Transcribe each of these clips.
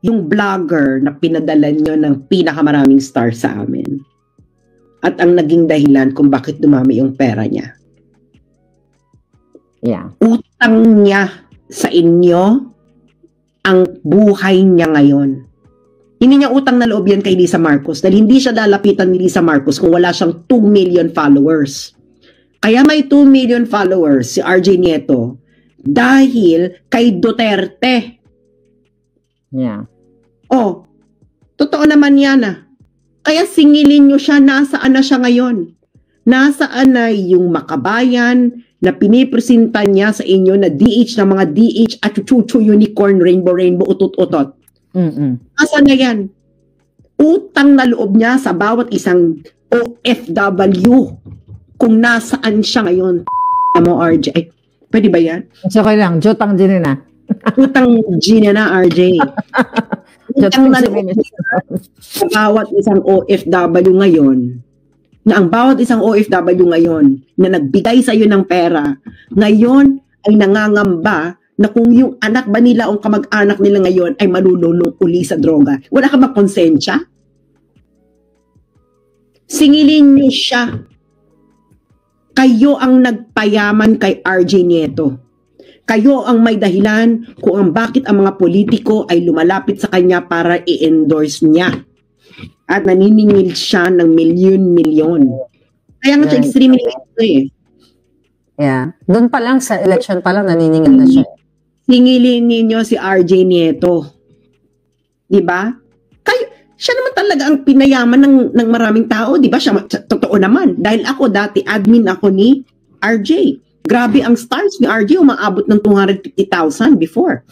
yung vlogger na pinadala nyo ng pinakamaraming star sa amin. At ang naging dahilan kung bakit dumami yung pera niya. Yeah. Utang niya sa inyo ang buhay niya ngayon. Hindi niya utang na loob yan kay Lisa Marcos dahil hindi siya lalapitan ni Lisa Marcos kung wala siyang 2 million followers. Kaya may 2 million followers si RJ Nieto dahil kay Duterte. Yeah. Oh, totoo naman yan ah. Kaya singilin nyo siya, nasaan na siya ngayon? Nasaan na yung makabayan na pinipresenta niya sa inyo na DH ng mga DH at chuchu unicorn, rainbow, utot-utot. Nasaan na yan? Utang na loob niya sa bawat isang OFW kung nasaan siya ngayon. Mo RJ. Ay, pwede ba yan? So, okay lang. Jutang din na. Utang Gina na RJ. Utang na loob sa bawat isang OFW ngayon, na ang bawat isang OFW ngayon na nagbigay sa iyo ng pera, ngayon ay nangangamba na kung yung anak ba nila o kamag-anak nila ngayon ay malululong uli sa droga. Wala ka ba konsensya? Singilin niyo siya. Kayo ang nagpayaman kay RJ Nieto. Kayo ang may dahilan kung ang bakit ang mga politiko ay lumalapit sa kanya para i-endorse niya. At naniningil siya ng milyon-milyon. Kaya nga siya extremely eh. Yeah. Doon pa lang sa election pa lang naniningil na siya. Singilin ninyo si RJ Nieto. Diba? Siya naman talaga ang pinayaman ng maraming tao. Diba? Siya, totoo naman. Dahil ako dati, admin ako ni RJ. Grabe ang stars ni RJ. Umaabot ng 250,000 before.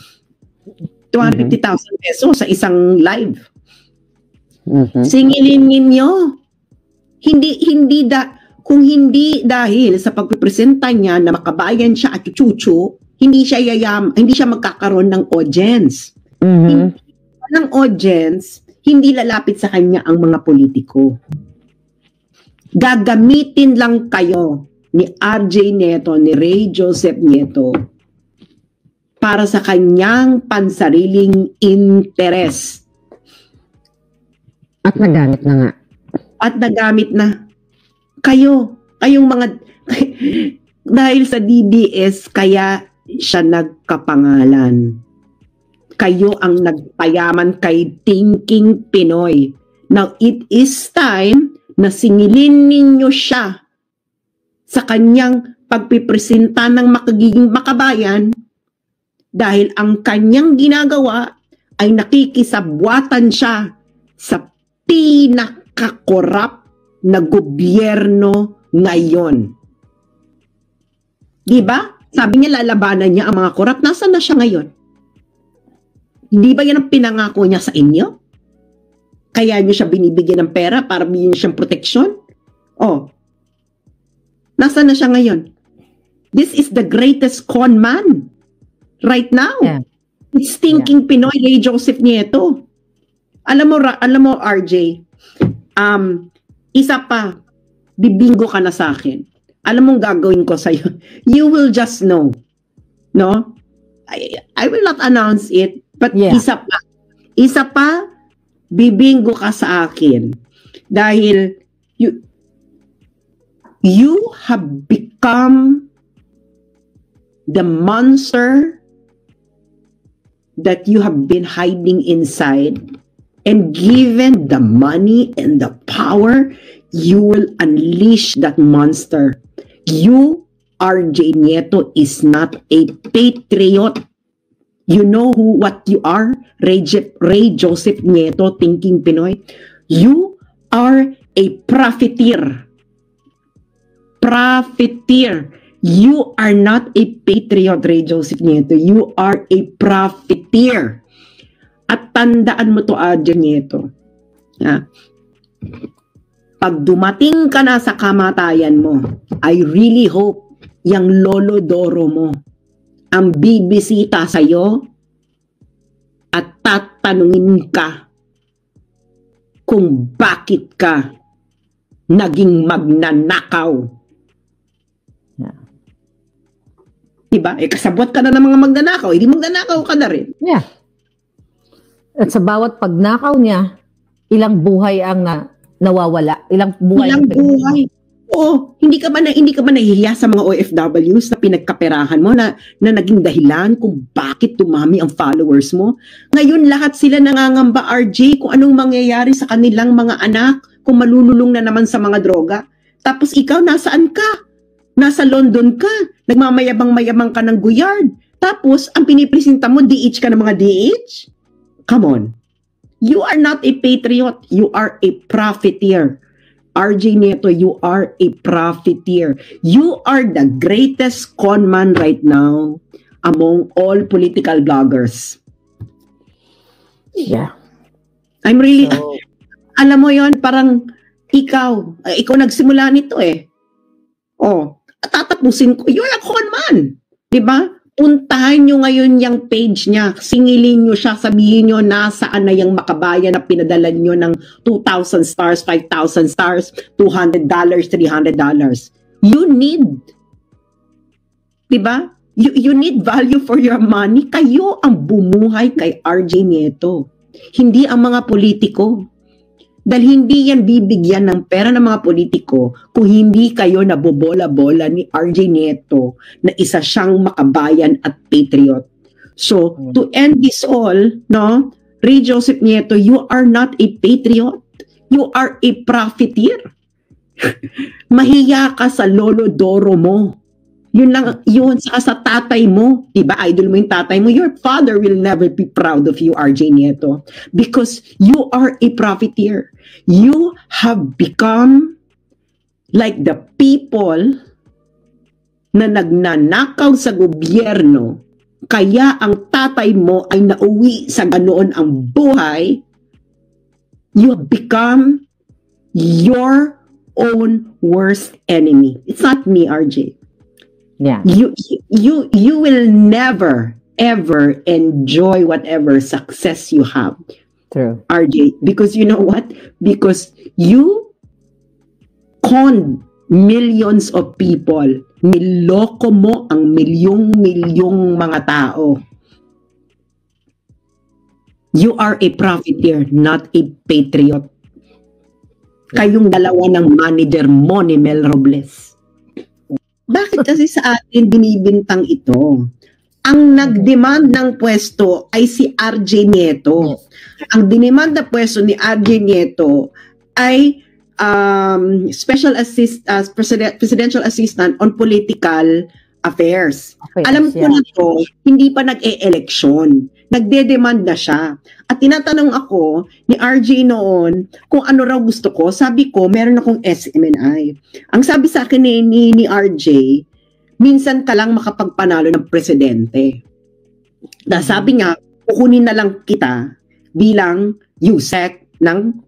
250,000 pesos sa isang live. Singilin ninyo. Kung hindi dahil sa pagpipresenta niya na makabayan siya at chuchu, hindi siya magkakaroon ng audience. Hindi ng audience, hindi lalapit sa kanya ang mga politiko. Gagamitin lang kayo ni RJ Nieto, ni Ray Joseph Nieto para sa kanyang pansariling interes. At nagamit na nga. At nagamit na. Kayong mga dahil sa DDS kaya siya nagkapangalan. Kayo ang nagpayaman kay Thinking Pinoy. Now, it is time na singilin ninyo siya sa kanyang pagpipresenta ng makagiging makabayan dahil ang kanyang ginagawa ay nakikisabwatan siya sa pinakakorap na gobyerno ngayon. Diba? Sabi niya lalabanan niya ang mga korap. Nasaan na siya ngayon? Hindi ba yan ang pinangako niya sa inyo? Kaya niyo siya binibigyan ng pera para bigyan siyang proteksyon? Oh. Nasaan na siya ngayon? This is the greatest con man right now. Yeah. It's Thinking Pinoy, Ray Joseph Nieto. Alam mo RJ, isa pa, bibingo ka na sa akin. Alam mong gagawin ko sa'yo. You will just know. No? I will not announce it, but isa pa, bibingo ka sa akin. Dahil you have become the monster that you have been hiding inside, and given the money and the power, you will unleash that monster. You, RJ Nieto, is not a patriot. You know what you are, Ray Joseph Nieto, Thinking Pinoy. You are a profiteer. Profiteer. You are not a patriot, Ray Joseph Nieto. You are a profiteer. At tandaan mo to, RJ Nieto. Pag dumating ka na sa kamatayan mo, I really hope yung lolo Doro mo ang bibisita sa'yo at tatanungin ka kung bakit ka naging magnanakaw. Diba? Kasabot ka na ng mga magnanakaw, hindi magnanakaw ka na rin. Yeah. At sa bawat pagnakaw niya, ilang buhay ang nawawala. Ilang buhay. Ilang buhay. Oo, hindi ka ba nahihiya sa mga OFWs na pinagkaperahan mo na naging dahilan kung bakit dumami ang followers mo? Ngayon lahat sila nangangamba, RJ, kung anong mangyayari sa kanilang mga anak kung malululong na naman sa mga droga. Tapos ikaw, nasaan ka? Nasa London ka. Nagmamayabang-mayabang ka ng guyard. Tapos, ang pinipresenta mo, DH ka ng mga DH? Come on. You are not a patriot. You are a profiteer. RJ Nieto, you are a profiteer. You are the greatest conman right now among all political bloggers. Yeah. I'm really, alam mo yon, parang ikaw nagsimula nito eh. Oh, tatapusin ko, you're a conman. Diba? Puntahan nyo ngayon yung page niya, singilin nyo siya, sabihin nyo nasaan na yung makabayan na pinadala nyo ng 2,000 stars, 5,000 stars, $200, $300. You need, diba? You need value for your money. Kayo ang bumuhay kay RJ Nieto. Hindi ang mga politiko. Dahil hindi yan bibigyan ng pera ng mga politiko kung hindi kayo nabobola-bola ni RJ Nieto na isa siyang makabayan at patriot. So, to end this all, no, Ray Joseph Nieto, you are not a patriot. You are a profiteer. Mahiya ka sa lolo Doro mo. Yun lang, yun sa tatay mo. Diba, idol mo yung tatay mo. Your father will never be proud of you, RJ Nieto. Because you are a profiteer. You have become like the people na nagnanakaw sa gobyerno. Kaya ang tatay mo ay nauwi sa ganoon ang buhay. You have become your own worst enemy. It's not me, RJ. Yeah. You will never ever enjoy whatever success you have. True. RJ, because you know what? Because you conned millions of people. Niloko mo ang milyong-milyong mga tao. You are a profiteer, not a patriot. Kayong dalawa ng manager mo ni Mel Robles. Bakit kasi sa atin binibintang ito? Ang nag-demand ng pwesto ay si RJ Nieto. Ang dinemand na pwesto ni RJ Nieto ay presidential assistant on political affairs. Alam ko na to, hindi pa nag-e-eleksyon. Nagde-demand na siya. At tinatanong ako ni RJ noon kung ano raw gusto ko. Sabi ko, meron akong SMNI. Ang sabi sa akin ni RJ, minsan ka lang makapagpanalo ng presidente. Sabi niya, kukunin na lang kita bilang USEC ng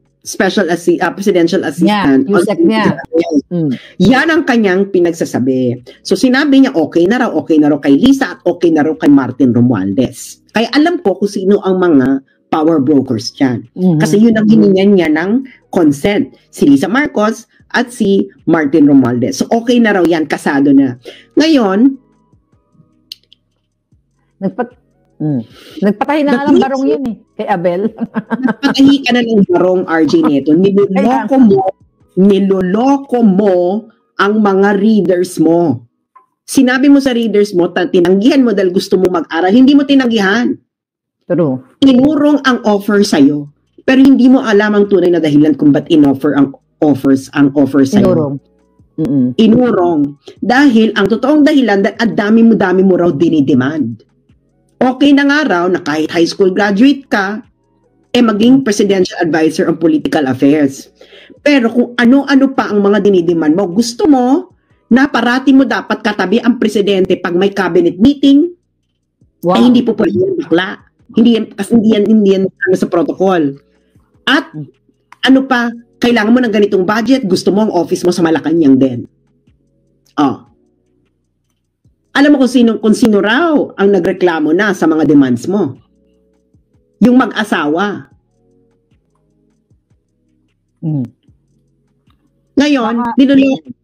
presidential assistant. Yeah, USEC niya. Yan ang kanyang pinagsasabi. So sinabi niya, okay na raw kay Lisa at okay na raw kay Martin Romualdez. Kaya alam ko kung sino ang mga power brokers dyan. Kasi yun ang hiningan niya ng consent. Si Lisa Marcos at si Martin Romualdez. So okay na raw yan, kasado na. Ngayon, nagpatay na nga ng barong yun eh, kay Abel. Nagpatay ka na ng barong, RJ Nieto. Niloloko mo ang mga readers mo. Sinabi mo sa readers mo, tinanggihan mo dahil gusto mo mag-aral, hindi mo tinanggihan. True. Inurong ang offer sa'yo, pero hindi mo alam ang tunay na dahilan kung ba't in-offer ang offer sa'yo. Inurong. Dahil ang totoong dahilan, ang dami mo raw dinidemand. Okay na nga raw na kahit high school graduate ka, maging presidential advisor on political affairs. Pero kung ano-ano pa ang mga dinidemand mo, gusto mo na parati mo dapat katabi ang presidente pag may cabinet meeting, ay hindi po pwede yung bakla. Hindi yan sa protocol. At ano pa, kailangan mo ng ganitong budget, gusto mo ang office mo sa Malacanang din. Alam mo kung sino raw ang nagreklamo na sa mga demands mo? Yung mag-asawa. Ngayon,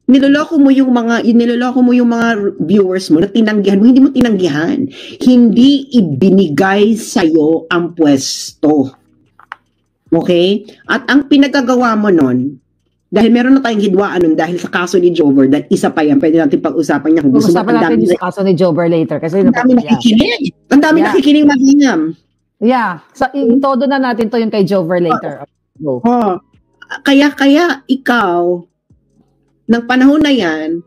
niloloko mo yung mga viewers mo na tinanggihan mo, hindi mo tinanggihan. Hindi ibinigay sa'yo ang pwesto. Okay? At ang pinagagawa mo nun, dahil meron na tayong hidwaan nun dahil sa kaso ni Jover, dahil isa pa yan, pwede natin pag-usapan niya. Kung gusto mo, Pag-usapan natin yung sa kaso ni Jover later. Kasi ang dami nakikinig. Ang dami nakikinig, Mahinam. Yeah. So, todo na natin to yung kay Jover later. Go. Kaya ikaw, ng panahon na yan,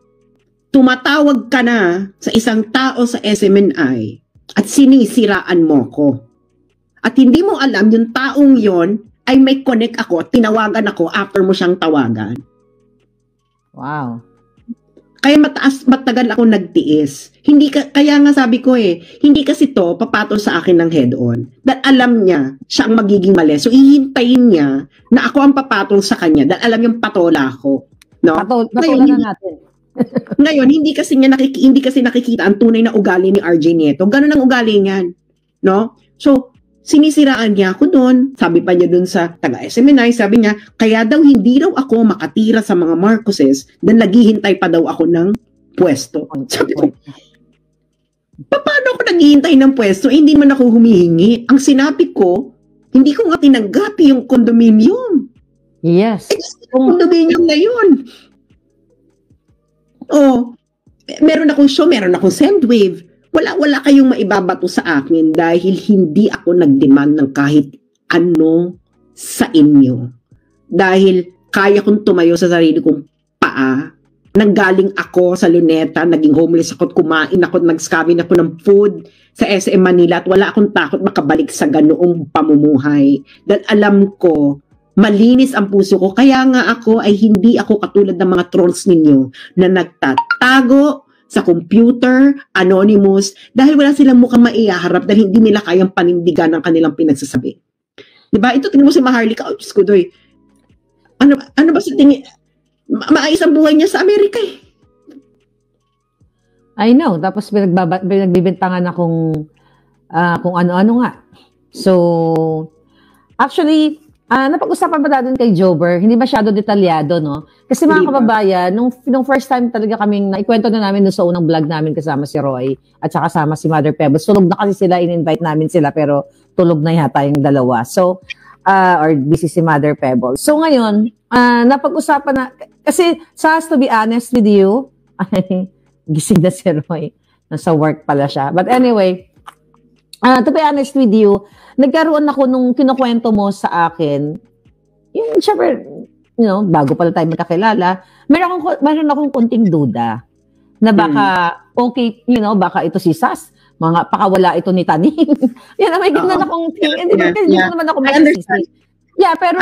tumatawag ka na sa isang tao sa SMNI at sinisiraan mo ko. At hindi mo alam, yung taong yon ay may connect ako, tinawagan ako after mo siyang tawagan. Wow. Kaya matagal ako nagtiis. Kaya nga sabi ko hindi kasi to papatol sa akin ng head-on. Dahil alam niya, siya ang magiging mali. So, ihintayin niya na ako ang papatol sa kanya dahil alam niyang patola ako. No? Patola na natin. Ngayon, hindi kasi nakikita ang tunay na ugali ni RJ Nieto. Ganun ang ugali niyan. No? So, sinisiraan niya ako doon. Sabi pa niya doon sa taga-SMNI, sabi niya, kaya daw hindi daw ako makatira sa mga Marcoses dahil naghihintay pa daw ako ng pwesto. Sabi ko, paano ako naghihintay ng pwesto? Hindi man ako humihingi. Ang sinabi ko, hindi ko nga tinanggap yung condominium. Yes. Condominium na yun. Meron akong show, meron akong Sendwave. Wala kayong maibabato sa akin dahil hindi ako nag-demand ng kahit ano sa inyo. Dahil kaya kong tumayo sa sarili kong paa. Nanggaling ako sa Luneta, naging homeless ako, kumain ako, nag-scamming ako ng food sa SM Manila at wala akong takot makabalik sa ganoong pamumuhay. Dahil alam ko, malinis ang puso ko. Kaya nga ako ay hindi ako katulad ng mga trolls ninyo na nagtatago sa computer, anonymous, dahil wala silang mukhang maiharap dahil hindi nila kayang panindigan ang kanilang pinagsasabi. Diba? Ito, tingnan mo si Maharlika. Oh, Diyos ko, doy. Ano ba sa tingin? Maayos ang buhay niya sa Amerika eh. I know. Tapos pinagbibintangan na kung ano-ano nga. So, actually, napag-usapan ba natin kay Jover? Hindi masyado detalyado, no? Kasi mga kababayan, nung first time talaga kaming, naikwento na namin sa unang vlog namin kasama si Roy at saka kasama si Mother Pebbles. Tulog na kasi sila, in-invite namin sila, pero tulog na yata yung dalawa. So, or busy si Mother Pebbles. So ngayon, napag-usapan na, kasi to be honest with you, gising na si Roy. Nasa work pala siya. But anyway, to be honest with you, nagkaroon ako nung kinukwento mo sa akin, yung syempre, bago pala tayo magkakilala, meron akong konting duda na baka, okay, baka ito si Sas, pakawala ito ni Taning. Yan, may ganun akong tingin. Hindi naman ako magsisisi. Yeah, pero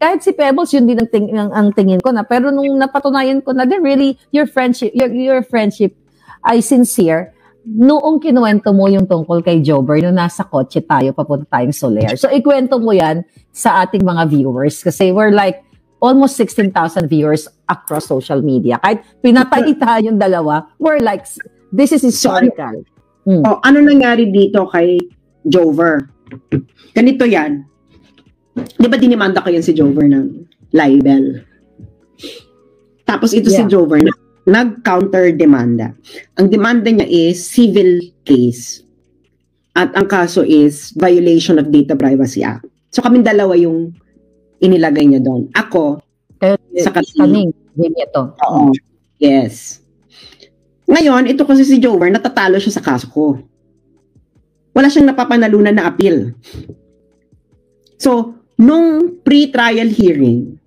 kahit si Pebbles, yun din ang tingin ko na. Pero nung napatunayan ko na, really, your friendship ay sincere. Noong kinuwento mo yung tungkol kay Jover, nung nasa kotse tayo, papunta tayong Soler. So, ikwento mo yan sa ating mga viewers. Kasi we're like almost 16,000 viewers across social media. Kahit pinatay tayong dalawa, we're like, this is historical. Ano nangyari dito kay Jover? Ganito yan. Di ba dinimanda ko yan si Jover ng libel? Tapos ito si Jover nag-counter demanda. Ang demanda niya is civil case. At ang kaso is violation of Data Privacy Act. So kaming dalawa yung inilagay niya doon. Ako, sa Taning. Oo. Yes. Ngayon, ito kasi si Jover, natatalo siya sa kaso ko. Wala siyang napapanalunan na appeal. So, nung pre-trial hearing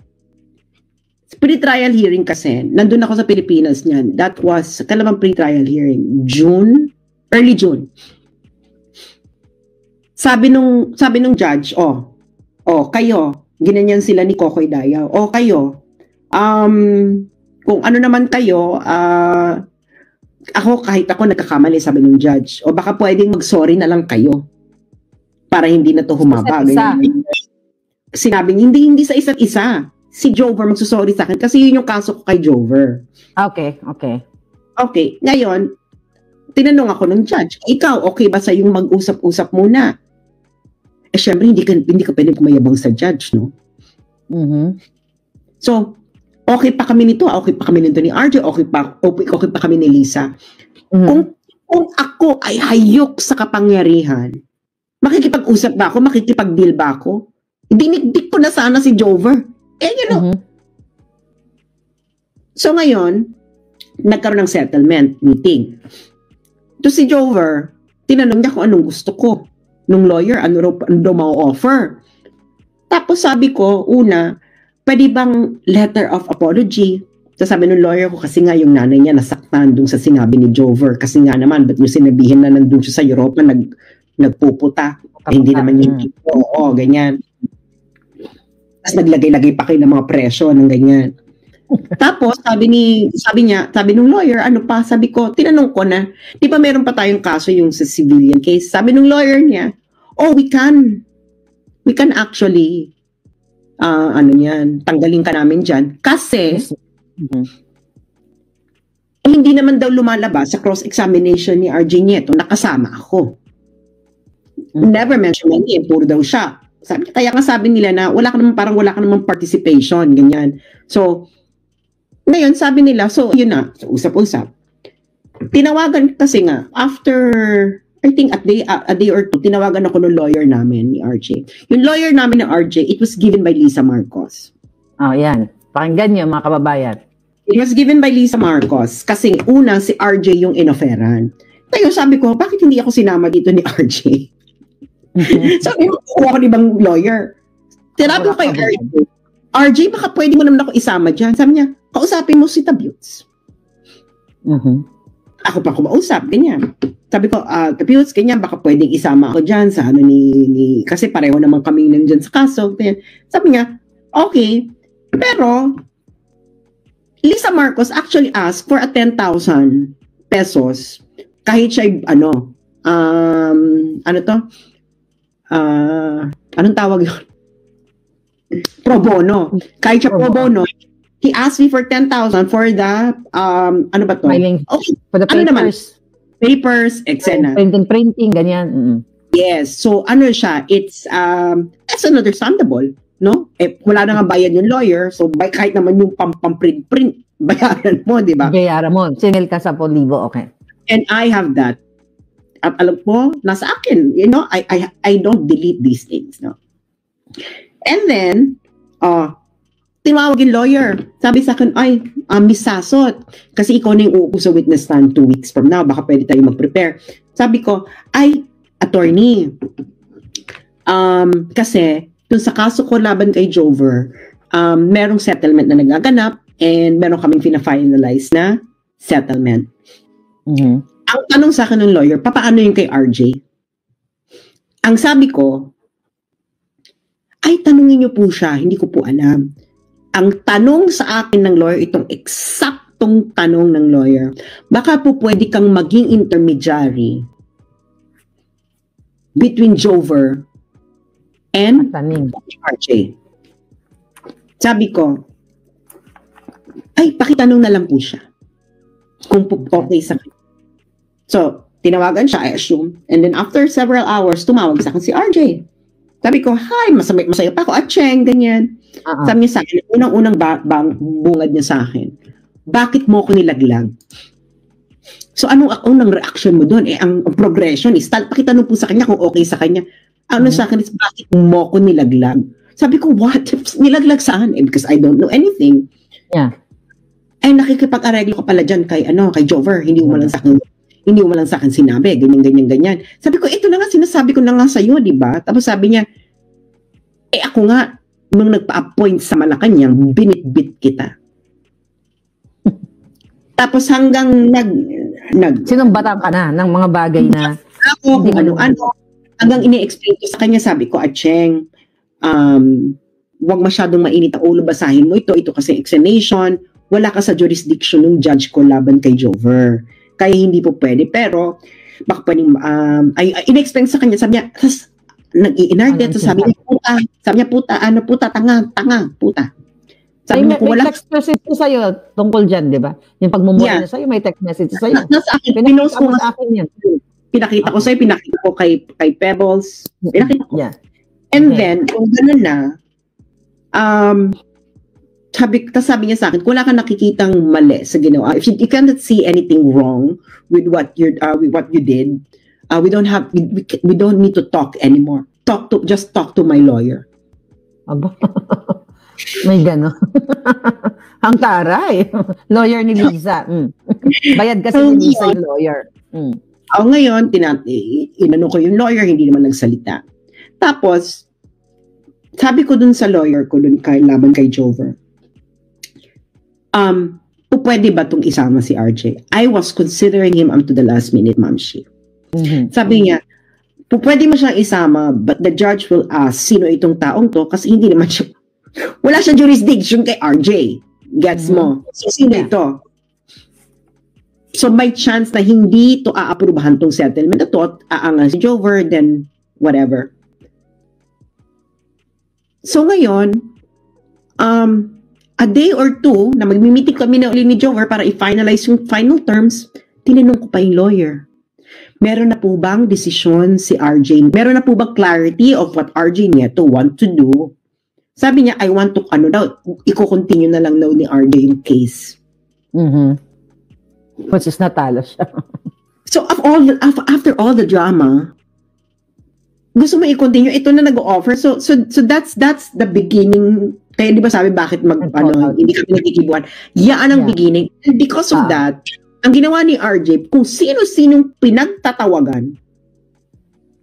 kasi, nandun ako sa Pilipinas niyan. That was, kalamang pre-trial hearing, early June. Sabi nung judge, kayo, ginanyan sila ni Kokoy Dayaw. Kayo, kung ano naman kayo, kahit ako nagkakamali, sabi ng judge, baka pwedeng mag-sorry na lang kayo para hindi na to humaba. Sinabing, hindi sa isa't isa. Si Jover magsusorry sa akin kasi yun yung kaso ko kay Jover. Okay. Ngayon, tinanong ako ng judge, ikaw, okay ba sa yung mag-usap-usap muna? Syempre, hindi ka pwedeng kumayabang sa judge, no? Mm-hmm. So, okay pa kami nito, okay pa kami nito ni RJ, okay pa kami ni Lisa. Kung ako ay hayok sa kapangyarihan, makikipag-usap ba ako, makikipag-deal ba ako? Dinigdik ko na sana si Jover. So ngayon, nagkaroon ng settlement meeting. To si Jover, tinanong niya kung anong gusto ko. Nung lawyer, ano daw ma-offer. Tapos sabi ko, una, pwede bang letter of apology? So sabi ng lawyer ko, kasi nga yung nanay niya nasaktan dun sa sinabi ni Jover. Kasi nga naman, ba't yung sinabihin na nandun siya sa Europa, nagpuputa. Hindi naman yung tipo. Oo, ganyan. Tapos naglagay-lagay pa kayo ng mga presyo ng ganyan. Tapos, sabi nung lawyer, ano pa, sabi ko, tinanong ko na, di ba meron pa tayong kaso yung sa civilian case? Sabi nung lawyer niya, we can actually, tanggalin ka namin dyan. Kasi, hindi naman daw lumalabas sa cross-examination ni RJ Nieto, nakasama ako. Never mention my name, puro daw siya. Kaya nga sabi nila na, wala ka naman participation, ganyan. So, ngayon, sabi nila, so, yun na, so, usap-usap. Tinawagan kasi nga, after, I think, a day or two, tinawagan ako ng lawyer namin, ni RJ. Yung lawyer namin ng RJ, it was given by Lisa Marcos. Yan. Pakinggan niyo, mga kababayan. It was given by Lisa Marcos, kasi una, si RJ yung inoferan. Tayo, sabi ko, bakit hindi ako sinama dito ni RJ? Sabi ko, kuha ko ibang lawyer. Tinabi ko kay RJ, baka pwede mo naman ako isama dyan. Sabi niya, kausapin mo si Tabuts. Ako pa kumausap, ganyan. Sabi ko, Tabuts, ganyan, baka pwedeng isama ako dyan sa ano ni kasi pareho naman kami nandyan sa kaso. Ganyan. Sabi niya, okay, pero Lisa Marcos actually asked for a 10,000 pesos kahit siya, anong tawag yun? Pro bono. Kahit siya pro bono, he asked me for 10,000 for the, ano ba to? Filing. Okay. For the papers. Papers, etc. Printing, ganyan. Yes. So, ano siya, it's understandable, no? Wala na nga bayad yung lawyer, so kahit naman yung pamprint, bayaran mo, di ba? Bayaran mo. Sinil ka 10,000, okay. And I have that. At alam ko, nasa akin, I don't delete these things, no? And then, tinawag yung lawyer. Sabi sa akin, Miss Sasot, kasi ikaw na yung uupo sa witness stand 2 weeks from now, baka pwede tayo mag-prepare. Sabi ko, attorney, kasi, dun sa kaso ko laban kay Jover, merong settlement na nagaganap, and meron kaming fina-finalize na settlement. Ang tanong sa akin ng lawyer, papaano yung kay RJ? Ang sabi ko, tanungin niyo po siya, hindi ko po alam. Ang tanong sa akin ng lawyer, itong eksaktong tanong ng lawyer, baka po pwede kang maging intermediary between Jover and RJ. Sabi ko, pakitanong na lang po siya kung okay sa akin. So, tinawagan siya, I assume. And then after several hours, tumawag sa akin si RJ. Sabi ko, hi, masaya pa ako, Cheng, ganyan. Sabi niya sa akin, unang-unang bungad niya sa akin, bakit mo ako nilaglag? So, anong unang reaction mo doon? Ang progression is, pakitanong po sa kanya kung okay sa kanya. Ano sa akin is, bakit mo ako nilaglag? Sabi ko, what? Nilaglag saan? Because I don't know anything. Yeah. Nakikipag-areglo ka pala dyan kay Jover, hindi mo lang sa akin sinabi, ganyan. Sabi ko, ito na nga, sinasabi ko na nga sa'yo, di ba? Tapos sabi niya, ako nga, nung nagpa-appoint sa Malacanang, binitbit kita. Tapos hanggang sinumbatan ka na ng mga bagay na ako, hanggang ini-explain ko sa kanya, sabi ko, Cheng, huwag masyadong mainit ang ulo, basahin mo ito kasi examination, wala ka sa jurisdiction ng judge ko laban kay Jover. Kaya hindi po pwede, pero baka pwedeng, in-explain sa kanya, sabi niya, nag-i-inarget, sabi niya, puta, tanga, puta. Sabi niya, may text message ko sa'yo tungkol dyan, di ba? Yung pagmumura niya sa'yo, may text message sa'yo. Nasa akin, pinost ko sa akin yan. Pinakita ko sa'yo, pinakita ko kay Pebbles, pinakita ko. Yeah. And then, kung gano'n na, sabi niya sa akin, kung wala kang nakikitang mali sa ginawa, if you cannot see anything wrong with what you did, we don't need to talk anymore. Just talk to my lawyer. Aba. May gano'n. Ang taray. Lawyer ni Liza. Bayad kasi ni Liza yung lawyer. Ngayon, inano ko yung lawyer, hindi naman nagsalita. Tapos, sabi ko dun sa lawyer ko, dun laban kay Jover, pwede ba itong isama si RJ? I was considering him up to the last minute, Ma'am Shi. Sabi niya, pwede mo siyang isama, but the judge will ask, sino itong taong to? Kasi hindi naman siya, wala siyang jurisdiction kay RJ. Gets mo? So, sino ito? So, may chance na hindi to aaprubahan tong settlement na to, aangan si Jover, then whatever. So, ngayon, a day or two, na magmi-meeting kami na uli ni Jover para i-finalize yung final terms, tinanong ko pa yung lawyer. Meron na po bang desisyon si RJ? Meron na po bang clarity of what RJ Nieto want to do? Sabi niya, I want to, i-continue na lang daw ni RJ yung case. Which is natalo siya. So, after all the drama, gusto mo i-continue, ito na nag-offer. So that's the beginning. Kaya di ba sabi, bakit hindi kami nagkikibuan? Yan ang beginning. And because of that, ang ginawa ni RJ, kung sino-sinong pinagtatawagan,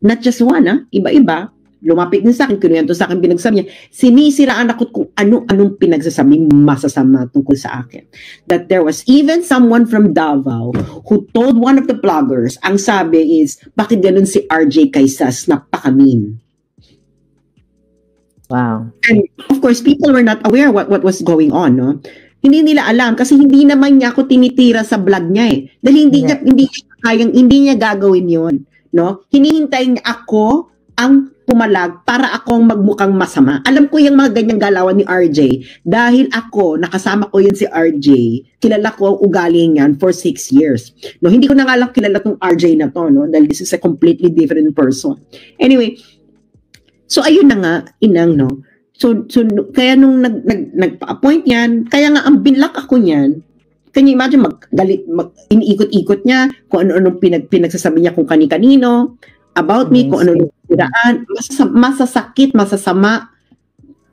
not just one, iba-iba, lumapit din sa akin, kinuwento sa akin, pinagsabi niya, sinisiraan ako kung anong pinagsasabi masasama tungkol sa akin. That there was even someone from Davao who told one of the bloggers, ang sabi is, bakit ganun si RJ kay Sas, napakamin. Wow. And of course, people were not aware what was going on, no? Hindi nila alam kasi hindi naman niya ako tinitira sa vlog niya eh. Dahil hindi niya gagawin 'yon, no? Hinihintay niya ako ang pumalag para akong magmukhang masama. Alam ko yung mga ganyang galawan ni RJ dahil ako, nakasama ko yun si RJ. Kilala ko ang ugali niyan for 6 years. No, hindi ko na nga lang kilala tong RJ na to, no? Dahil this is a completely different person. Anyway, so ayun na nga, inang, no? So kaya nung nagpa-appoint yan, kaya nga ang binlock ako niyan, can you imagine, iniikot-ikot niya kung ano-anong pinagsasabi niya kung kani-kanino, about me, kung ano-anong piniraan, masasakit, masasama.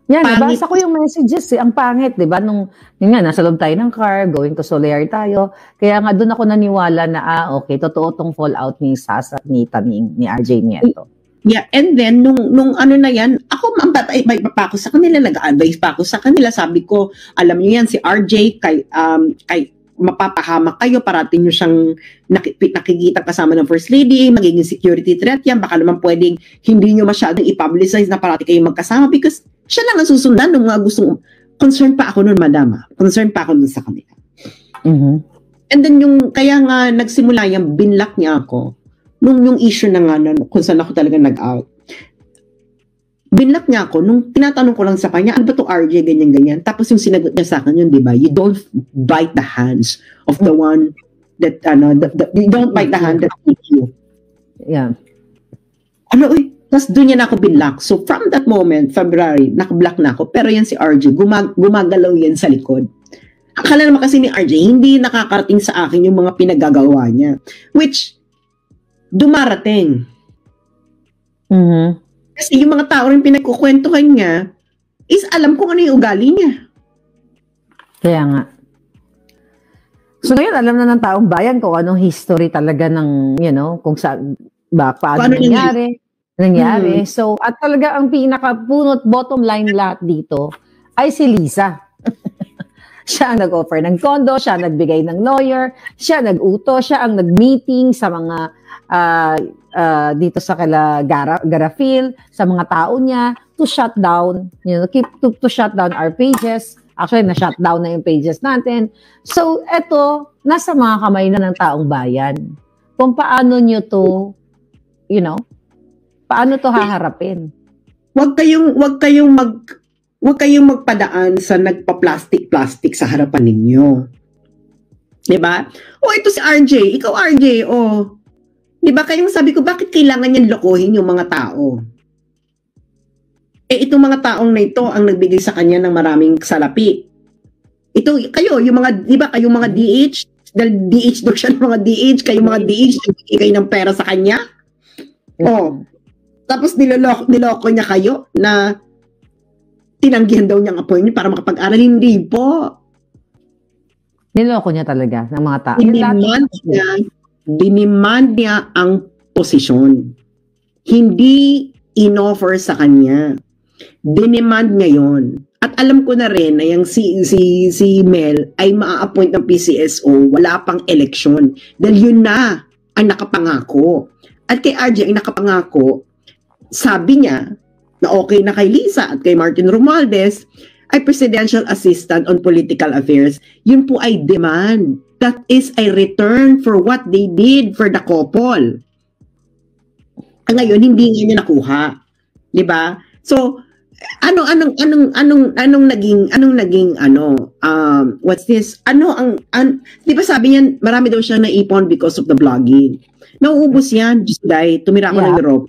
Yan, nabasa ko yung messages, ang pangit, di ba? Nung nga, nasa loob tayo ng car, going to Solear tayo, kaya nga doon ako naniwala na, okay, totoo tong fallout ni Sas at ni Taming, ni RJ Nieto. Yeah, and then nung ano na yan, ako may pa ako sa kanila, nag-advise pa ako sa kanila, sabi ko, alam niyo yan si RJ kay mapapahamak kayo, parating niyo siyang nakikita kasama ng First Lady, magiging security threat yan, baka naman pwedeng hindi niyo masyadong i-publicize na parati kayo magkasama because siya lang ang susundan ng mga gustong, concerned pa ako nun, madama, concerned pa ako nun sa kanila. And then kaya nga nagsimula yung binlock niya ako nung yung issue na nga kung saan ako talaga nag-out. Binlock niya ako nung tinatanong ko lang sa kanya, ano ba to RJ, ganyan-ganyan. Tapos yung sinagot niya sa akin yun, di ba? You don't bite the hands of the one that, you don't bite the hand that feeds you. Yeah. Tapos doon niya na ako binlock. So from that moment, February, nakablock na ako. Pero yan si RJ, gumagalaw yan sa likod. Akala naman kasi ni RJ, hindi nakakarating sa akin yung mga pinagagawa niya. Which, dumarating. Kasi yung mga tao rin pinagkukwentuhan niya is alam kung ano yung ugali niya. Kaya nga. So ngayon, alam na ng taong bayan kung anong history talaga ng, kung saan, paano nangyari. So, at talaga ang pinaka-punot, bottom line lahat dito ay si Liza. Siya ang nag-offer ng condo, siya ang nagbigay ng lawyer, siya nag-uto, siya ang nag-meeting sa mga dito sa Garafil, sa mga tao niya to shut down, to shut down our pages. Actually, na-shut down na yung pages natin. So, eto, nasa mga kamay na ng taong bayan. Kung paano nyo to, paano to haharapin? Huwag kayong magpadaan sa nagpa-plastic sa harapan ninyo. 'Di ba? Ito si RJ, ikaw RJ, Di ba kayong sabi ko, bakit kailangan niyan lokohin yung mga tao? Itong mga taong na ito ang nagbigay sa kanya ng maraming salapi. Ito, kayo, yung mga, di ba, kayong mga DH, dahil DH daw siya ng mga DH, kayong mga DH, nagbibigay ng pera sa kanya. Oh. Tapos niloko niya kayo na tinanggihan daw niyang appointment para makapag-aral. Hindi po. Niloko niya talaga ng mga tao. Dinemand niya ang posisyon. Hindi in-offer sa kanya. Dinemand niya yun. At alam ko na rin na yung si Mel ay maa-appoint ng PCSO, wala pang eleksyon. Dahil yun na ang nakapangako. At kay RJ ang nakapangako, sabi niya na okay na kay Lisa at kay Martin Romualdez ay Presidential Assistant on Political Affairs. Yun po ay demand. That is a return for what they did for the couple. Ngayon, hindi niya nakuha. 'Di ba? So, anong naging what's this? 'Di ba sabi niya marami daw siyang naipon because of the blogging. Nauubos yan, just die, tumira ako ng Europe.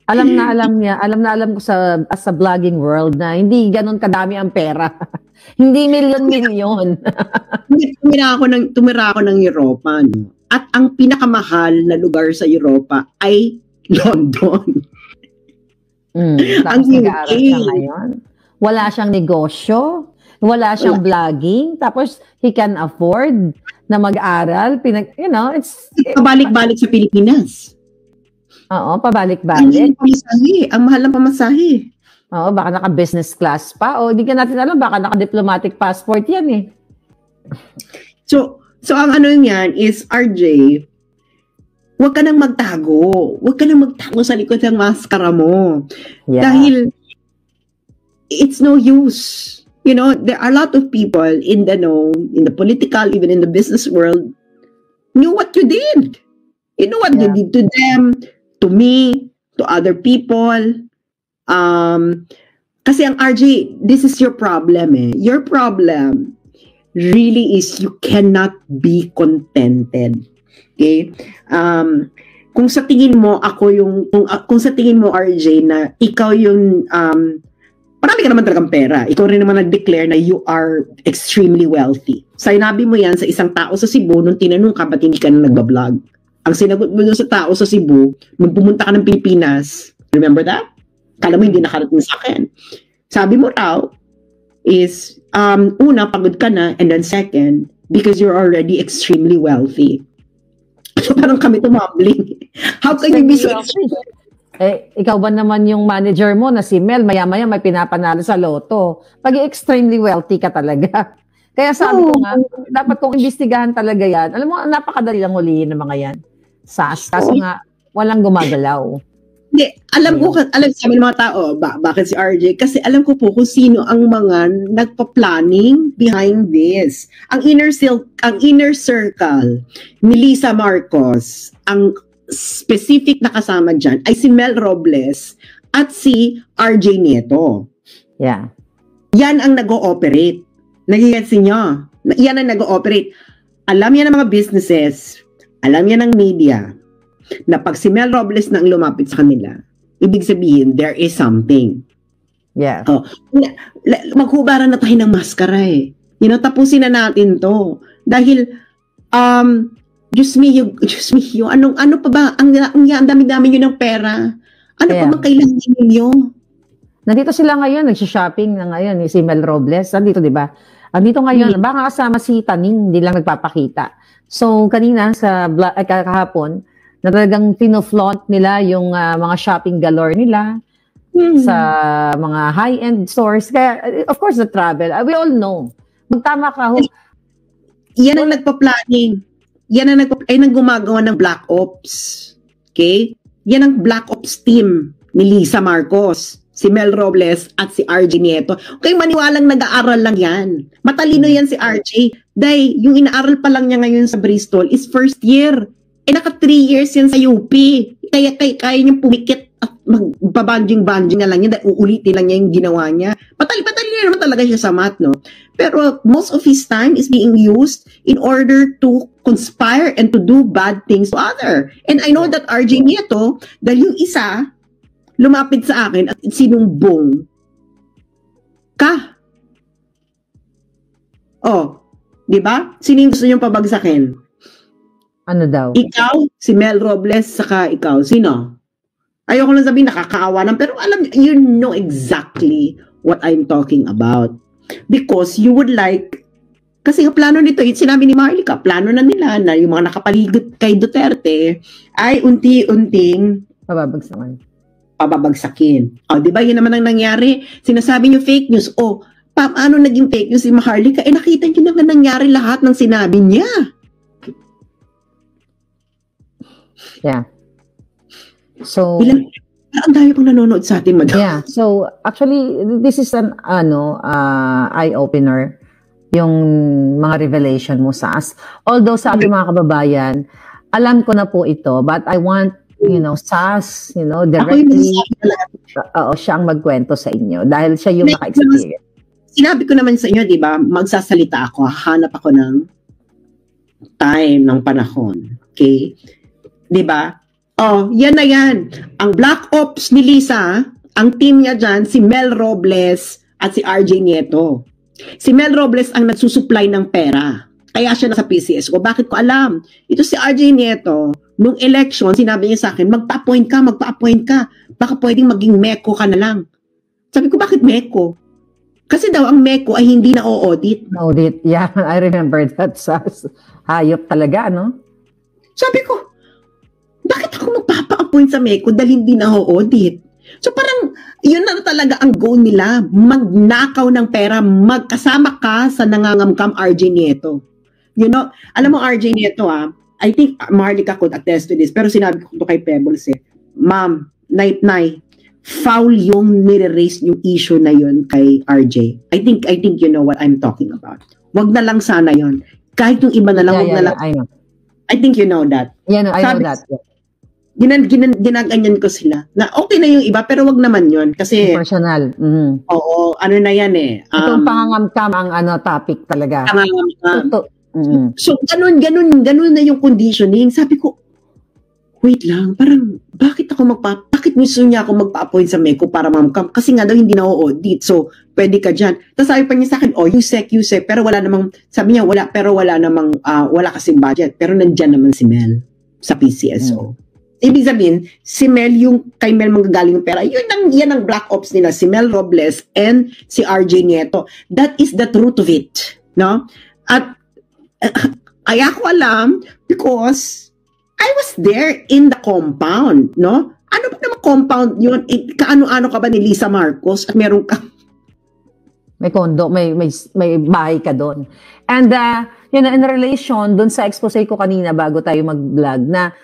Alam ko sa vlogging world na hindi ganun kadami ang pera. Hindi milyon-milyon. tumira ako ng Europa, no? At ang pinakamahal na lugar sa Europa ay London. Ang UK. Wala siyang negosyo, wala siyang vlogging, tapos he can afford na mag-aral. It's pabalik-balik sa Pilipinas. Oo, pabalik-balik. Ang mahal ng pamasahe. Oo, baka naka-business class pa. O, hindi ka natin alam, baka naka-diplomatic passport yan eh. So ang ano niyan is, RJ, huwag ka nang magtago. Huwag ka nang magtago sa likod ng maskara mo. Yeah. Dahil, it's no use. There are a lot of people in the political, even in the business world, knew what you did. You know what you did to them, to me, to other people. Kasi ang RJ, this is your problem eh. Your problem really is you cannot be contented. Okay? Kung sa tingin mo kung sa tingin mo RJ na ikaw yung marami ka naman talagang pera. Ikaw rin naman nag-declare na you are extremely wealthy. Sinabi mo yan sa isang tao sa Cebu nung tinanong ka ba't hindi ka na nagbablog. Ang sinagot mo dun sa tao sa Cebu nung pumunta ka ng Pilipinas, remember that? Kala mo hindi nakarating sa akin. Sabi mo raw is una, pagod ka na, and then second, because you're already extremely wealthy. So parang kami tumambling. How can you be so extremely? Ikaw ba naman yung manager mo na si Mel, maya-maya may pinapanalo sa loto. Pag extremely wealthy ka talaga. Kaya sabi ko nga, dapat kong imbestigahan talaga yan. Alam mo, napakadali lang hulihin ng mga yan. Kaso nga, walang gumagalaw. Hindi, alam sabi ng mga tao, bakit si RJ? Kasi alam ko po kung sino ang mga nagpa-planning behind this. Ang inner circle ni Lisa Marcos, ang specific na kasama dyan ay si Mel Robles at si RJ Nieto. Yeah. Yan ang nag-ooperate. Nagigets niyo? Yan ang nag-ooperate. Alam yan ng mga businesses, alam yan ng media, na pag si Mel Robles nang lumapit sa kanila, ibig sabihin, there is something. Yeah. Maghubaran na tayo ng maskara eh. Tapusin na natin to. Dahil, Diyos me, ano pa ba? Ang dami-dami nyo ng pera. Ano pa ba kailangan ninyo? Nandito sila ngayon, nagsha-shopping na ngayon, si Mel Robles. Nandito, di ba? Nandito ngayon, baka kasama si Taning, hindi lang nagpapakita. So, kanina, kahapon, na talagang pinoflaunt nila yung mga shopping galore nila sa mga high-end stores. Kaya, of course, the travel. We all know. Magtama ka. Yan ang nagpa-planning. Yan ang gumagawa ng Black Ops. Okay? Yan ang Black Ops team ni Lisa Marcos, si Mel Robles, at si RJ Nieto. Okay, maniwalang nag-aaral lang yan. Matalino yan si RJ. Dahil yung inaaral pa lang niya ngayon sa Bristol is first year. Naka 3 years yan sa UP. Kaya niyang pumikit at magbabanjing-banjing na lang yan dahil uulitin lang niya yung ginawa niya. Patali naman talaga siya sa math, no? Pero most of his time is being used in order to conspire and to do bad things to other. And I know that RJ Nieto, dahil yung isa, lumapit sa akin at sinumbong ka. Oh, di ba? Sino yung gusto niyong pabagsakin? Ano daw? Ikaw, si Mel Robles, saka ikaw. Sino? Ayoko lang sabihin nakakaawa ng, pero alam, you know exactly what I'm talking about. Because you would like, kasi plano nito, sinabi ni Marlica, plano na nila na yung mga nakapaligid kay Duterte ay unti-unting pababagsakin. O, di ba yun naman ang nangyari? Sinasabi niyo fake news. O, paano naging fake news si Maharlika? Eh, nakita niyo naman nangyari lahat ng sinabi niya. Yeah. So, ang dami pang nanonood sa atin, madam. Yeah. So, actually, this is an eye-opener yung mga revelation mo, Sas. Although sa ating mga kababayan, alam ko na po ito, but I want, Sas, directly, siya ang magkwento sa inyo dahil siya yung naka-experience. Sinabi ko naman sa inyo, di ba, magsasalita ako, hanap ako ng time, ng panahon. Okay? Di ba? Oh, yan na yan. Ang Black Ops ni Lisa, ang team niya dyan, si Mel Robles at si RJ Nieto. Si Mel Robles ang nagsusupply ng pera. Kaya siya nasa PCSO. Bakit ko alam? Ito si RJ Nieto, nung election, sinabi niya sa akin, magpa-appoint ka. Baka pwedeng maging MECO ka na lang. Sabi ko, bakit MECO? Kasi daw ang MECO ay hindi na o-audit. Audit, yeah. I remember that, Sas. Hayop talaga, no? Sabi ko, bakit ako magpapa-appoint sa MECO dahil hindi na ho-audit? So parang, yun na talaga ang goal nila, magnakaw ng pera, magkasama ka sa nangangamkam RJ Nieto. Alam mo RJ Nieto I think Marlica could attest to this, pero sinabi ko to kay Pebbles Ma'am, night, foul yung nire-raise yung issue na yun kay RJ. I think you know what I'm talking about. Wag na lang sana yun. Kahit yung iba na lang, wag na lang. I know. I think you know that. Yeah, no, I know that. Ginaganyan ko sila. Na okay na yung iba, pero wag naman yun. Kasi, personal. Oo, ano na yan Itong pangangamkam ang topic talaga. Pangangamkam. So, ganun na yung conditioning. Sabi ko, wait lang, parang, bakit gusto niya ako magpa-appoint sa MECO para mamkam? Kasi nga daw hindi na audit. So, pwede ka dyan. Tapos sabi pa niya sa akin, USEC, pero wala namang, sabi niya, wala kasing budget. Pero nandyan naman si Mel sa PCSO. Ibig sabihin, si Mel, kay Mel manggagaling ng pera, yan ang Black Ops nila, si Mel Robles and si RJ Nieto. That is the truth of it. No? At, ay ako alam, because I was there in the compound, no? Ano ba naman compound yun? Kaano-ano ka ba ni Lisa Marcos at meron ka? May kondo, may bahay ka doon. And, in relation dun sa expose ko kanina bago tayo mag-vlog na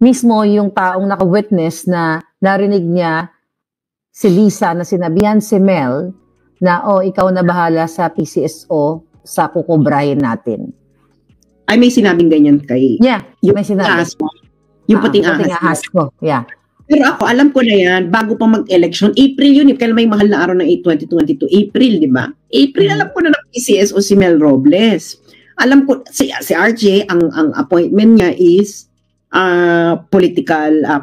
mismo yung taong naka-witness na narinig niya si Lisa na sinabihan si Mel na, ikaw na bahala sa PCSO sa kukubrahin natin. Ay, may sinabing ganyan kay... Yeah, may sinabi. Yung puting ahas ko. Yeah. Pero ako, alam ko na yan, bago pa mag-election, April yun, kailan may mahal na araw ng 2022, April, di ba? April, alam ko na PCSO si Mel Robles. Alam ko, si RJ, ang appointment niya is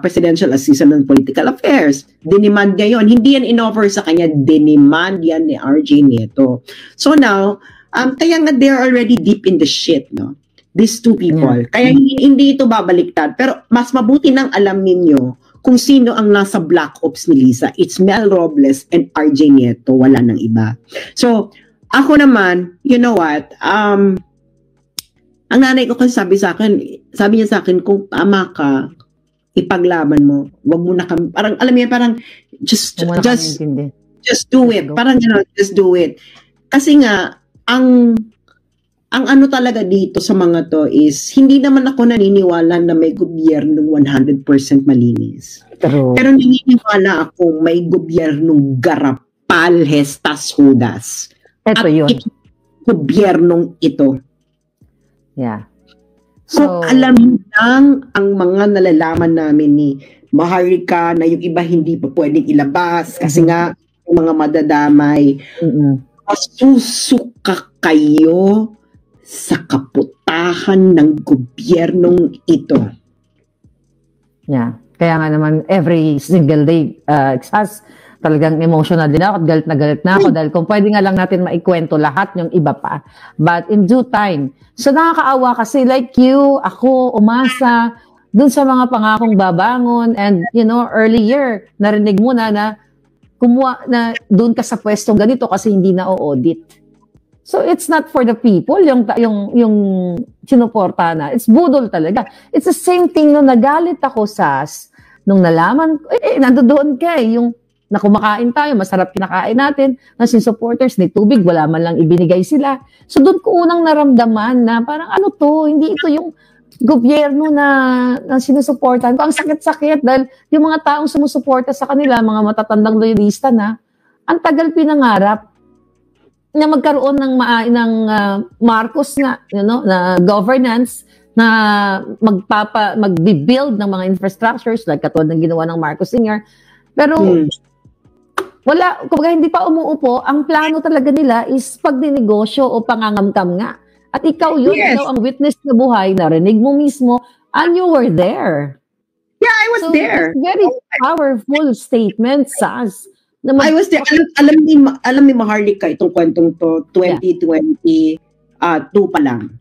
presidential assistant on political affairs. Dinemand niya yun. Hindi yan in-offer sa kanya, dinemand yan ni RJ Nieto. So now, kaya nga they're already deep in the shit, no? These two people. Yeah. Kaya hindi ito babaliktad. Pero mas mabuti nang alam ninyo kung sino ang nasa Black Ops ni Lisa. It's Mel Robles and RJ Nieto. Wala nang iba. So, ako naman, you know what? Ang nanay ko kasi sabi niya sa akin, kung tama ka, ipaglaban mo. Wag mo na kami, parang, alam niya, parang, just do it. Parang, just do it. Kasi nga, ang ano talaga dito sa mga to is, hindi naman ako naniniwala na may gobyernong 100% malinis. Pero naniniwala ako may gobyernong garapal, hestas, hudas. Ito yun. At gobyernong ito. Yeah. So, alam lang ang mga nalalaman namin ni Maharlika na yung iba hindi pa pwedeng ilabas kasi nga yung mga madadamay. Masusuka kayo sa kaputahan ng gobyernong ito. Yeah. Kaya nga naman every single day, talagang emotional din ako at galit na ako dahil kung pwede nga lang natin maikwento lahat yung iba pa. But in due time. So nakakaawa kasi like you, ako, umasa, dun sa mga pangakong babangon and earlier, narinig mo na kumuha na dun ka sa pwestong ganito kasi hindi na o-audit. So it's not for the people, yung sinuporta na. It's budol talaga. It's the same thing nung nagalit ako, Sas, nung nalaman, nandoon ka yung na kumakain tayo, masarap kinakain natin, na supporters ni Tubig, wala man lang ibinigay sila. So doon ko unang naramdaman na parang ano to, hindi ito yung gobyerno na sinusuportahan ko. Ang sakit-sakit dahil yung mga taong sumusuporta sa kanila, mga matatandang loyalista na, ang tagal pinangarap na magkaroon ng Marcos na governance na magbi-build ng mga infrastructures like katulad ng ginawa ng Marcos Sr. Pero wala, kumbaga hindi pa umuupo, ang plano talaga nila is pagdinegosyo o pangangamkam nga. At ikaw yun, ikaw ang witness na buhay, narinig mo mismo, and you were there. Yeah, I was there. Very powerful statement, Sas. I was there. Alam ni Maharlika itong kwentong to, 2022 pa lang.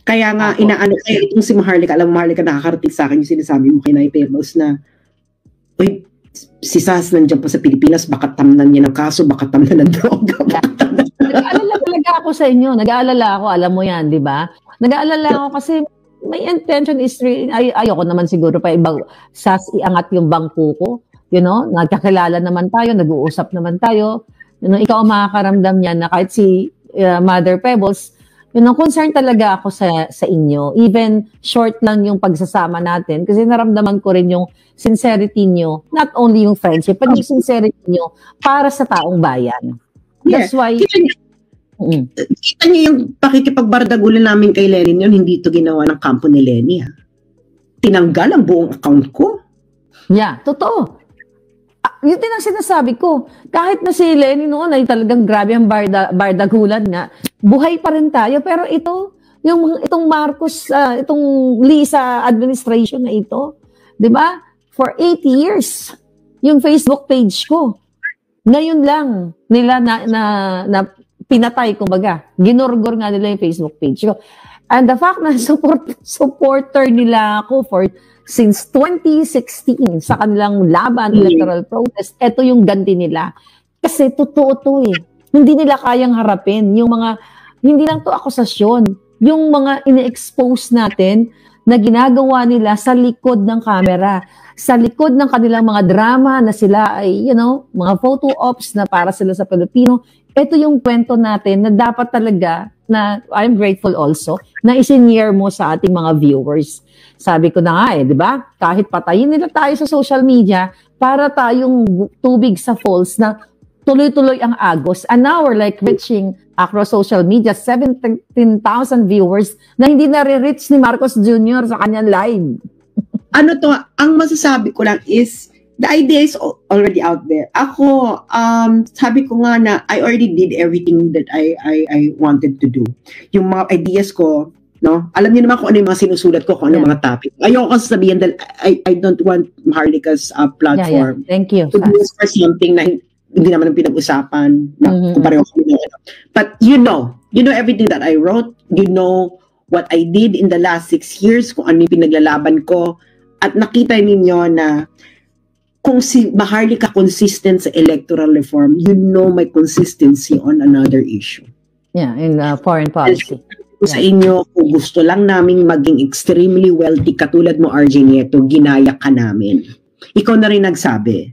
Kaya nga, kaya itong si Maharlika, alam mo Maharlika, nakakarating sa akin yung sinasabi mo kay Nay Pebbles na, uy, si Sas nandiyan pa sa Pilipinas, baka tamnan niya ng kaso, baka tamnan ng droga. Nag-aalala talaga ako sa inyo. Nag-aalala ako, alam mo yan, di ba? Nag-aalala ako kasi may intention is, ayoko naman siguro pa ibang Sas iangat yung bangko ko. Nagkakilala naman tayo, nag-uusap naman tayo. Ikaw ang makakaramdam niyan na kahit si Mother Pebbles, concerned talaga ako sa inyo. Even short lang yung pagsasama natin kasi naramdaman ko rin yung sincerity nyo, not only yung friendship, but yung sincerity nyo para sa taong bayan. That's why... Kita niyo yung pakikipagbardagulan namin kay Lenny yun, hindi ito ginawa ng kampo ni Lenny. Tinanggal ang buong account ko. Yeah, totoo. Yun din ang sinasabi ko. Kahit na si Lenny noon ay talagang grabe ang bardagulan nga, buhay pa rin tayo. Pero itong Marcos, itong Lisa administration na ito, di ba? For 8 years, yung Facebook page ko. Ngayon lang nila na pinatay, kumbaga. Ginorgor nga nila yung Facebook page ko. And the fact na supporter nila ako since 2016 sa kanilang laban, electoral protest, ito yung ganti nila. Kasi totoo to eh. Hindi nila kayang harapin. Yung mga, hindi lang to akusasyon. Yung mga ine-expose natin na ginagawa nila sa likod ng camera. Sa likod ng kanilang mga drama na sila ay, mga photo ops na para sila sa Pilipino. Ito yung kwento natin na dapat talaga na I'm grateful also na isinare mo sa ating mga viewers. Sabi ko na nga di ba? Kahit patayin nila tayo sa social media para tayong tubig sa falls na tuloy-tuloy ang agos. And now we're like reaching across social media 17,000 viewers na hindi na-reach ni Marcos Jr. sa kanyang live. Ang masasabi ko lang is the idea is already out there. Ako, sabi ko nga na I already did everything that I wanted to do. Yung mga ideas ko, alam niyo naman kung ano yung mga sinusulat ko, kung ano yung mga topic. Ayoko kasi sabihin dahil I don't want Maharlika's platform. Yeah. Thank you. To be used for something na hindi naman ang pinag-usapan na kung pareho kami na. But you know everything that I wrote, you know what I did in the last 6 years, kung ano yung pinaglalaban ko, at nakita ninyo na kung si Maharlika consistent sa electoral reform, you know my consistency on another issue. Yeah, in foreign policy. Sa inyo, kung gusto lang naming maging extremely wealthy, katulad mo, RJ Nieto, ginaya ka namin. Ikaw na rin nagsabi.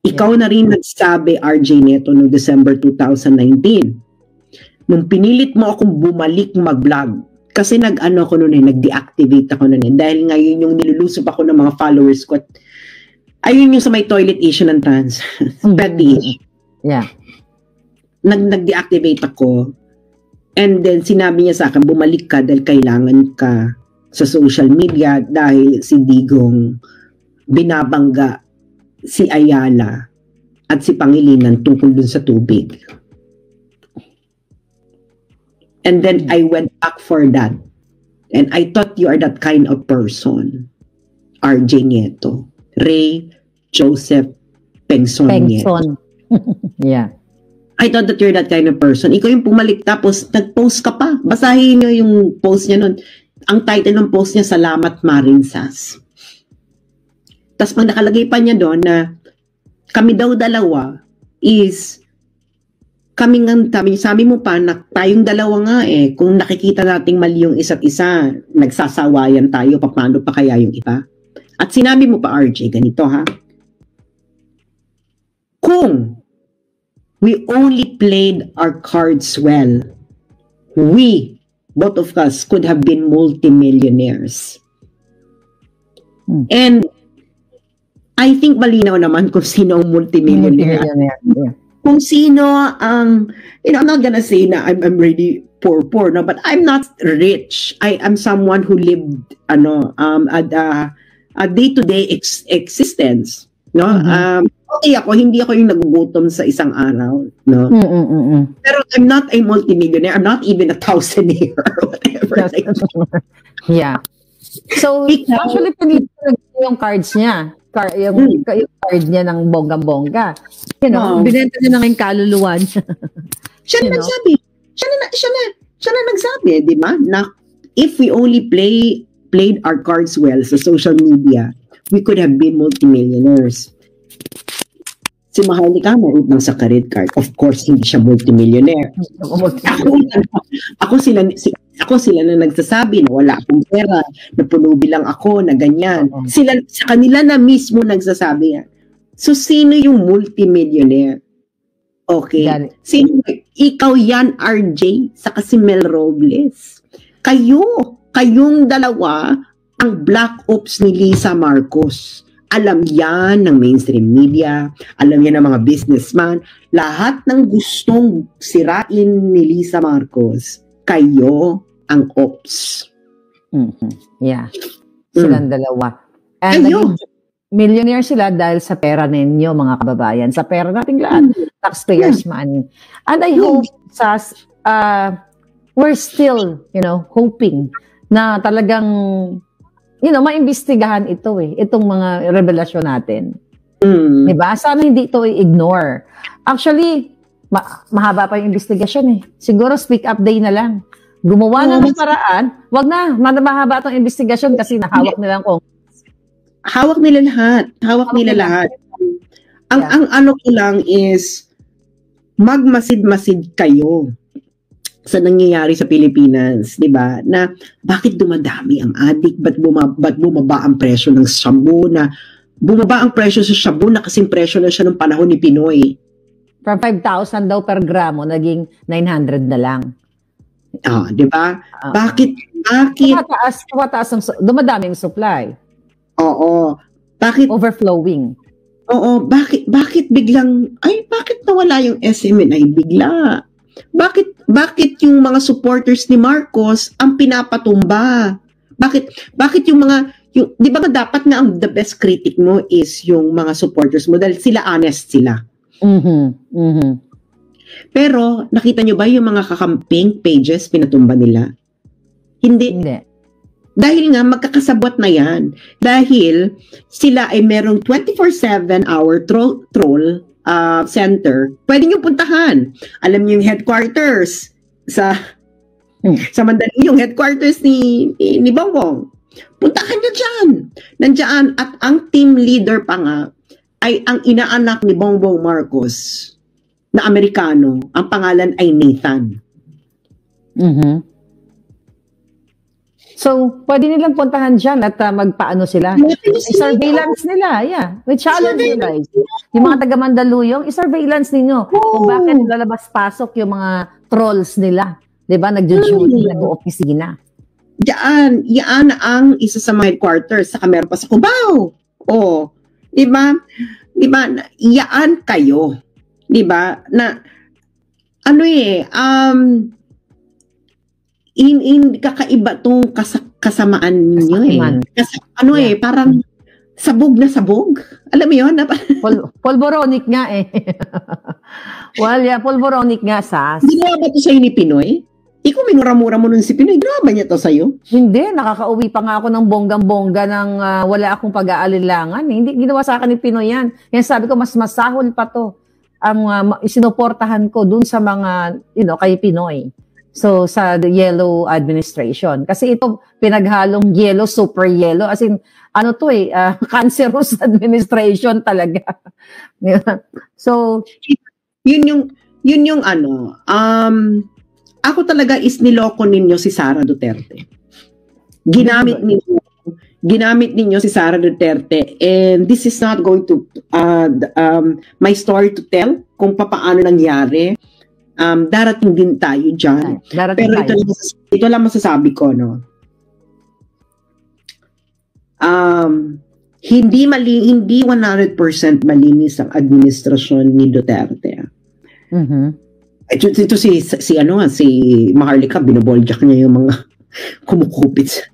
Ikaw na rin nagsabi, RJ Nieto, noong December 2019. Nung pinilit mo akong bumalik mag-vlog, kasi nag-deactivate ako noon dahil ngayon yung nilulusob ako ng mga followers ko. Ayun yung sa may toilet issue ng trans. Petty. Yeah. Nag-deactivate ako. And then sinabi niya sa akin, bumalik ka dahil kailangan ka sa social media dahil si Digong binabangga si Ayala at si Pangilinan tungkol dun sa tubig. And then I went back for that. And I thought you are that kind of person. RJ Nieto, Ray, Joseph, Pengson. Pengson. Yeah. I thought that you're that kind of person. Ikaw yung pumalik tapos nag-post ka pa. Basahin nyo yung post niya nun. Ang title ng post niya, Salamat Marinsas. Tapos pag nakalagay pa niya doon na kami daw dalawa is sabi mo pa na tayong dalawa nga kung nakikita nating mali yung isa't isa, nagsasawayan tayo, paano pa kaya yung iba? At sinabi mo pa, RJ, ganito ha, kung we only played our cards well, we, both of us, could have been multimillionaires. And I think malinaw naman kung sino ang multimillionaire. Yeah. Kung sino ang, I'm not gonna say na I'm really poor, no, but I'm not rich. I am someone who lived, a day-to-day existence, no? Okay ako, hindi ako yung nagugutom sa isang araw, no? Pero I'm not a multimillionaire. I'm not even a thousandaire or whatever. Yeah. So, actually, pinili yung cards niya. Yung card niya ng bonggang-bongga. Binenta niya na ngayong kaluluwa niya. Siya na nagsabi. Siya na nagsabi, di ba? Na if we only played our cards well sa social media, we could have been multimillionaires. Si Maharlika may utang sa credit card. Of course, hindi siya multimillionaire. Ako sila na nagsasabi na wala akong pera, na punubi lang ako, na ganyan. Sila, sa kanila na mismo nagsasabi yan. So, sino yung multimillionaire? Okay. Sino? Ikaw yan, RJ, saka si Mel Robles. Kayong dalawa, ang black ops ni Lisa Marcos. Alam yan ng mainstream media, alam yan ng mga businessman, lahat ng gustong sirain ni Lisa Marcos, kayo ang ops. Yeah. Silang dalawa. And millionaire sila dahil sa pera ninyo, mga kababayan. Sa pera nating lahat. Taxpayers money. And I hope we're still, hoping na talagang maimbestigahan itong mga revelasyon natin. Diba? Sana hindi ito i-ignore. Actually, mahaba pa yung investigasyon Siguro speak up day na lang. Gumawa na ng paraan, wag na, mahaba itong investigasyon kasi nahawak nila ang Hawak nila lahat. Ang ano ko lang is magmasid-masid kayo sa nangyayari sa Pilipinas, di ba? Na bakit dumadami ang adik? Ba't bumaba ang presyo ng shabu na bumaba ang presyo sa shabu na kasing presyo na siya ng panahon ni Pinoy. From 5,000 daw per gramo, naging 900 na lang. Di ba? Bakit? Dumadami ang supply. Oo. Bakit? Overflowing. Oo. Bakit biglang, bakit nawala yung SMNI bigla? Bakit yung mga supporters ni Marcos ang pinapatumba? Bakit yung di ba dapat nga ang the best critic mo is yung mga supporters mo dahil sila honest sila. Pero nakita nyo ba yung mga kakamping pages pinatumba nila? Hindi. Dahil nga magkakasabwat na yan. Dahil sila ay merong 24/7 hour troll center, pwede nyo puntahan. Alam niyo yung headquarters sa Mandaluyong, yung headquarters ni Bongbong. Puntahan nyo dyan. Nandiyan. At ang team leader pa nga ay ang inaanak ni Bongbong Marcos na Amerikano. Ang pangalan ay Nathan. So, pwede nilang puntahan dyan at magpaano sila. I-surveillance nila, May challenge nila. Yung mga taga Mandaluyong, i-surveillance ninyo kung bakit lalabas-pasok yung mga trolls nila. Diba? Nag-duty, nag-opisina. Yan ang isa sa mga headquarters. Saka meron pa sa Cubao. Diba? Yan kayo. Diba? Na, kakaiba tong kasamaan niyo parang sabog na sabog. Alam mo yun? Polvoronic nga Well, polvoronic nga, Sas. Ginawa ba ito sa'yo ni Pinoy? Ikaw minura-mura mo nun si Pinoy. Ginawa ba niya to sa'yo? Hindi, nakakauwi pa nga ako ng bonggang-bongga ng wala akong pag-aalinlangan. Hindi ginawa sa akin ni Pinoy yan. Yan sabi ko, mas masahol pa to ang isinuportahan ko dun sa mga, kay Pinoy. So, sa the yellow administration. Kasi ito, pinaghalong yellow, super yellow. As in, cancerous administration talaga. So, yun yung ako talaga is niloko ninyo si Sara Duterte. Ginamit ninyo si Sara Duterte, and this is not going to my story to tell kung paano nangyari. Darating din tayo dyan. Pero ito lang masasabi ko, no? Hindi 100% malinis ang administrasyon ni Duterte. Ito si Maharlika, binoboljak niya yung mga kumukupit.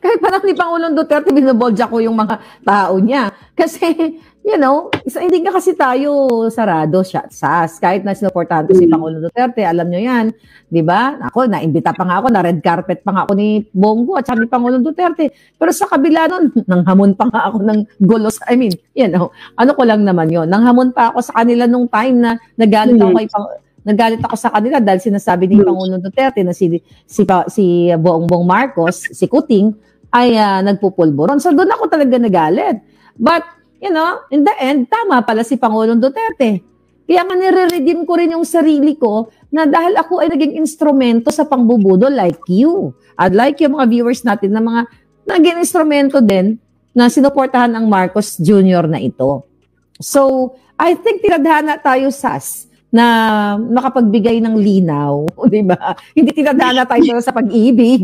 Kahit parang ni Pangulong Duterte, binoboljak ko yung mga tao niya. Kasi, hindi ka kasi tayo sarado sas. Kahit na sinuportahan ko si Pangulong Duterte, alam nyo yan. Diba? Ako, naimbita pa nga ako, na red carpet pa nga ako ni Bongo at saka ni Pangulong Duterte. Pero sa kabila nun, nanghamon pa nga ako ng gulos. Ano ko lang naman yon. Nanghamon pa ako sa kanila nung time na nagalit ako sa kanila dahil sinasabi ni Pangulong Duterte na si Bongbong Marcos, si Kuting, ay nagpupulburon. So doon ako talaga nagalit. But, in the end, tama pala si Pangulong Duterte. Kaya nga nire-redeem ko rin yung sarili ko na dahil ako ay naging instrumento sa pangbubudo like you. I'd like yung mga viewers natin na mga naging instrumento din na sinuportahan ang Marcos Jr. na ito. So, I think tinadhana tayo, Sas, na makapagbigay ng linaw. Di ba? Hindi tinadhana tayo sa pag-ibig.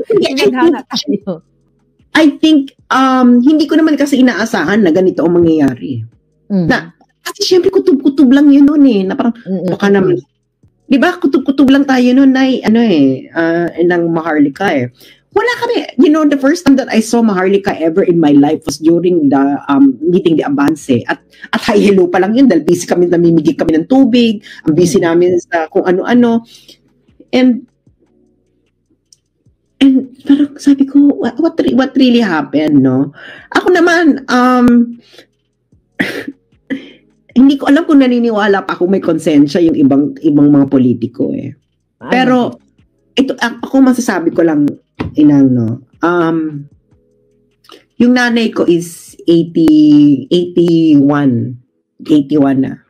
Tinadhana tayo. I think, hindi ko naman kasi inaasahan na ganito ang mangyayari. Kasi syempre kutub-kutub lang yun nun na parang, baka naman, di ba, kutub-kutub lang tayo nun ng Maharlika Wala kami, the first time that I saw Maharlika ever in my life was during the meeting the Avance. At hi hello pa lang yun dahil busy kami, namimigay kami ng tubig, ang busy namin sa kung ano-ano. And parang sabi ko, what really happened, no? Ako naman, hindi ko alam kung naniniwala pa ako may konsensya yung ibang mga politiko Pero, ito, ako masasabi ko lang, yung nanay ko is 81 na.